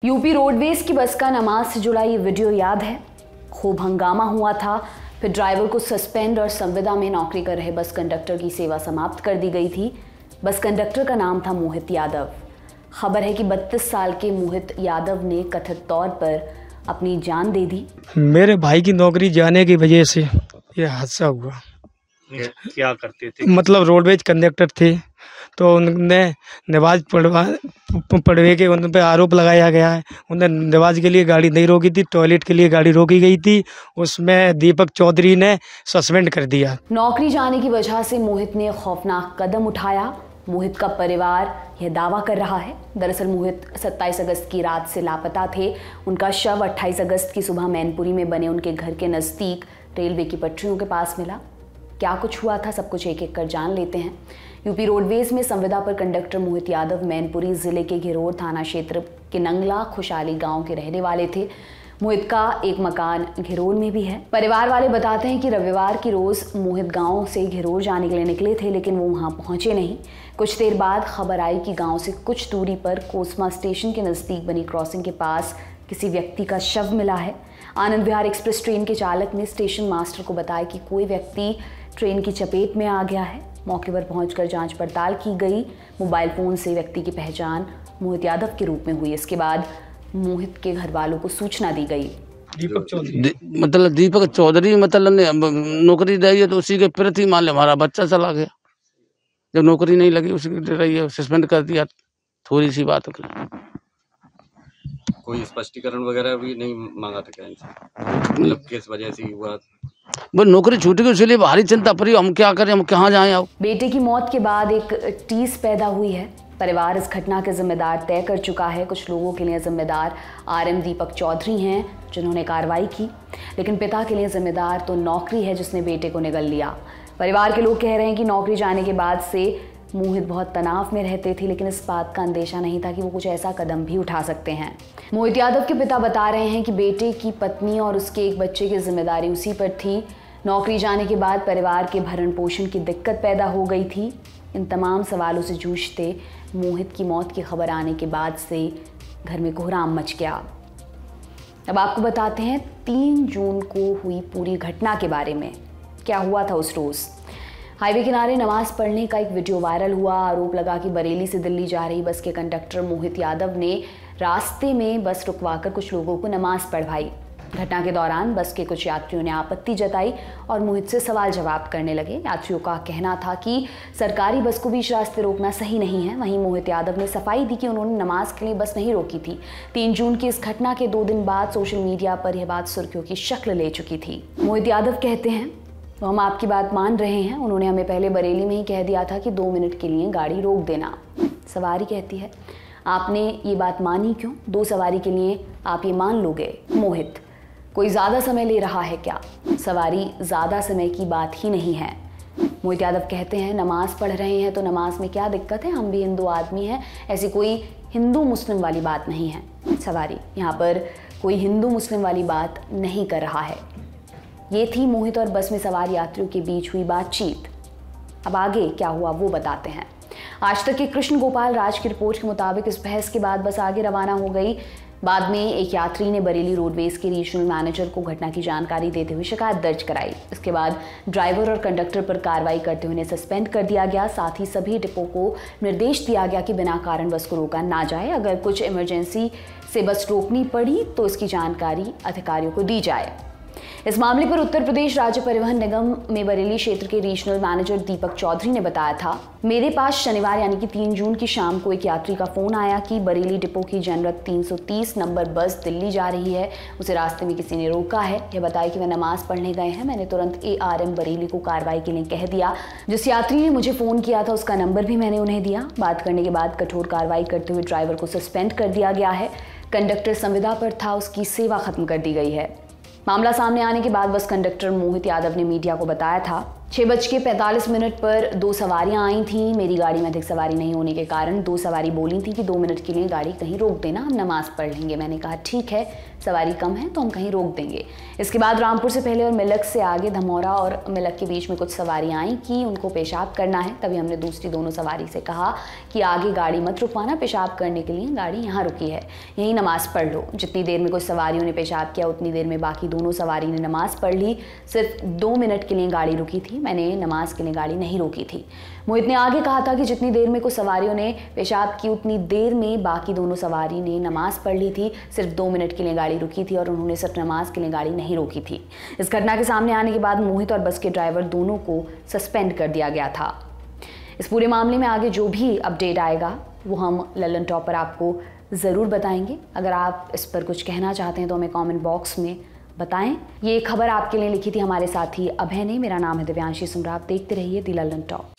UP roadways की बस का नमाज से जुड़ा ये वीडियो याद है। खूब हंगामा हुआ था, फिर ड्राइवर को सस्पेंड और संविदा में नौकरी कर रहे बस कंडक्टर की सेवा समाप्त कर दी गई थी। बस कंडक्टर का नाम था मोहित यादव। खबर है कि 32 साल के मोहित यादव ने कथित तौर पर अपनी जान दे दी। मेरे भाई की नौकरी जाने की वजह से ये हादसा हुआ। क्या करते थे? मतलब रोडवेज कंडक्टर थे, तो उनने नमाज पढ़वे के उन पे आरोप लगाया गया है। उन्हें नमाज के लिए गाड़ी नहीं रोकी थी, टॉयलेट के लिए गाड़ी रोकी गई थी। उसमें दीपक चौधरी ने सस्पेंड कर दिया। नौकरी जाने की वजह से मोहित ने खौफनाक कदम उठाया। मोहित का परिवार यह दावा कर रहा है। दरअसल मोहित 27 अगस्त की रात से लापता थे। उनका शव 28 अगस्त की सुबह मैनपुरी में बने उनके घर के नज़दीक रेलवे की पटरियों के पास मिला। क्या कुछ हुआ था, सब कुछ एक एक कर जान लेते हैं। यूपी रोडवेज में संविदा पर कंडक्टर मोहित यादव मैनपुरी जिले के घिरोर थाना क्षेत्र के नंगला खुशहाली गांव के रहने वाले थे। मोहित का एक मकान घिरोर में भी है। परिवार वाले बताते हैं कि रविवार की रोज मोहित गांव से घिरोर जाने के लिए निकले थे, लेकिन वो वहां पहुंचे नहीं। कुछ देर बाद खबर आई कि गांव से कुछ दूरी पर कोसमा स्टेशन के नजदीक बनी क्रॉसिंग के पास किसी व्यक्ति का शव मिला है। आनंद विहार एक्सप्रेस ट्रेन के चालक ने स्टेशन मास्टर को बताया कि कोई व्यक्ति ट्रेन की चपेट में आ गया है। मौके पर पहुंचकर जांच पड़ताल की गई। मोबाइल फोन से व्यक्ति की पहचान मोहित यादव के रूप में हुई। इसके बाद मोहित के घर वालों को सूचना दी गई। दीपक चौधरी दीपक चौधरी ने नौकरी दी है, तो उसी के प्रति मान ले हमारा बच्चा चला गया। जब नौकरी नहीं लगी उसी की रही है, सस्पेंड कर दिया। थोड़ी सी बात हो। कोई स्पष्टीकरण वगैरह भी नहीं मांगा था क्या इनसे? मतलब किस वजह से हुआ? वो नौकरी छूट गई, इसलिए भारी चिंता पड़ी। हम क्या करें, हम कहाँ जाएं? अब बेटे की मौत के बाद एक टीस पैदा हुई है। परिवार इस घटना के जिम्मेदार तय कर चुका है। कुछ लोगों के लिए जिम्मेदार आरएम दीपक चौधरी हैं, जिन्होंने कार्रवाई की, लेकिन पिता के लिए जिम्मेदार तो नौकरी है जिसने बेटे को निगल लिया। परिवार के लोग कह रहे हैं कि नौकरी जाने के बाद से मोहित बहुत तनाव में रहते थे, लेकिन इस बात का अंदेशा नहीं था कि वो कुछ ऐसा कदम भी उठा सकते हैं। मोहित यादव के पिता बता रहे हैं कि बेटे की पत्नी और उसके एक बच्चे की जिम्मेदारी उसी पर थी। नौकरी जाने के बाद परिवार के भरण पोषण की दिक्कत पैदा हो गई थी। इन तमाम सवालों से जूझते मोहित की मौत की खबर आने के बाद से घर में कोहराम मच गया। अब आपको बताते हैं 3 जून को हुई पूरी घटना के बारे में। क्या हुआ था उस रोज़। हाईवे किनारे नमाज पढ़ने का एक वीडियो वायरल हुआ। आरोप लगा कि बरेली से दिल्ली जा रही बस के कंडक्टर मोहित यादव ने रास्ते में बस रुकवाकर कुछ लोगों को नमाज पढ़वाई। घटना के दौरान बस के कुछ यात्रियों ने आपत्ति जताई और मोहित से सवाल जवाब करने लगे। यात्रियों का कहना था कि सरकारी बस को बीच रास्ते रोकना सही नहीं है। वहीं मोहित यादव ने सफाई दी कि उन्होंने नमाज के लिए बस नहीं रोकी थी। 3 जून की इस घटना के 2 दिन बाद सोशल मीडिया पर यह बात सुर्खियों की शक्ल ले चुकी थी। मोहित यादव कहते हैं, तो हम आपकी बात मान रहे हैं। उन्होंने हमें पहले बरेली में ही कह दिया था कि 2 मिनट के लिए गाड़ी रोक देना। सवारी कहती है, आपने ये बात मानी क्यों? 2 सवारी के लिए आप ये मान लोगे? मोहित, कोई ज़्यादा समय ले रहा है क्या? सवारी ज़्यादा समय की बात ही नहीं है। मोहित यादव कहते हैं, नमाज पढ़ रहे हैं तो नमाज में क्या दिक्कत है? हम भी हिंदू आदमी हैं, ऐसी कोई हिंदू मुस्लिम वाली बात नहीं है। सवारी, यहाँ पर कोई हिंदू मुस्लिम वाली बात नहीं कर रहा है। ये थी मोहित और बस में सवार यात्रियों के बीच हुई बातचीत। अब आगे क्या हुआ वो बताते हैं। आज तक के कृष्ण गोपाल राज की रिपोर्ट के मुताबिक इस बहस के बाद बस आगे रवाना हो गई। बाद में एक यात्री ने बरेली रोडवेज के रीजनल मैनेजर को घटना की जानकारी देते हुए शिकायत दर्ज कराई। इसके बाद ड्राइवर और कंडक्टर पर कार्रवाई करते हुए उन्हें सस्पेंड कर दिया गया। साथ ही सभी डिपो को निर्देश दिया गया कि बिना कारण बस को रोका ना जाए। अगर कुछ इमरजेंसी से बस रोकनी पड़ी तो इसकी जानकारी अधिकारियों को दी जाए। इस मामले पर उत्तर प्रदेश राज्य परिवहन निगम में बरेली क्षेत्र के रीजनल मैनेजर दीपक चौधरी ने बताया था, मेरे पास शनिवार यानी कि 3 जून की शाम को एक यात्री का फोन आया कि बरेली डिपो की जनरत 330 नंबर बस दिल्ली जा रही है। उसे रास्ते में किसी ने रोका है। यह बताया कि वह नमाज पढ़ने गए हैं। मैंने तुरंत ARM बरेली को कार्रवाई के लिए कह दिया। जिस यात्री ने मुझे फोन किया था उसका नंबर भी मैंने उन्हें दिया। बात करने के बाद कठोर कार्रवाई करते हुए ड्राइवर को सस्पेंड कर दिया गया है। कंडक्टर संविदा पर था, उसकी सेवा खत्म कर दी गई है। मामला सामने आने के बाद बस कंडक्टर मोहित यादव ने मीडिया को बताया था, 6:45 पर 2 सवारियां आई थीं। मेरी गाड़ी में अधिक सवारी नहीं होने के कारण 2 सवारी बोली थी कि 2 मिनट के लिए गाड़ी कहीं रोक देना, हम नमाज़ पढ़ लेंगे। मैंने कहा ठीक है, सवारी कम है तो हम कहीं रोक देंगे। इसके बाद रामपुर से पहले और मिलक से आगे धमौरा और मिलक के बीच में कुछ सवारियां आई कि उनको पेशाब करना है। तभी हमने दूसरी दोनों सवारी से कहा कि आगे गाड़ी मत रुकवाना, पेशाब करने के लिए गाड़ी यहाँ रुकी है, यहीं नमाज़ पढ़ लो। जितनी देर में कुछ सवारियों ने पेशाब किया उतनी देर में बाकी दोनों सवारी ने नमाज़ पढ़ ली। सिर्फ 2 मिनट के लिए गाड़ी रुकी थी, मैंने नमाज के लिए गाड़ी नहीं रोकी थी। मोहित ने आगे कहा था कि जितनी देर में कुछ सवारियों ने पेशाब की उतनी देर में बाकी दोनों सवारी ने नमाज पढ़ ली थी। सिर्फ 2 मिनट के लिए गाड़ी रुकी थी और उन्होंने सिर्फ नमाज के लिए गाड़ी नहीं रोकी थी। इस घटना के सामने आने के बाद मोहित और बस के ड्राइवर दोनों को सस्पेंड कर दिया गया था। इस पूरे मामले में आगे जो भी अपडेट आएगा वो हम ललन टॉप पर आपको ज़रूर बताएंगे। अगर आप इस पर कुछ कहना चाहते हैं तो हमें कमेंट बॉक्स में बताएं। ये खबर आपके लिए लिखी थी हमारे साथी अभय ने। मेरा नाम है दिव्यांशी सुमरा। आप देखते रहिए दी ललन टॉप।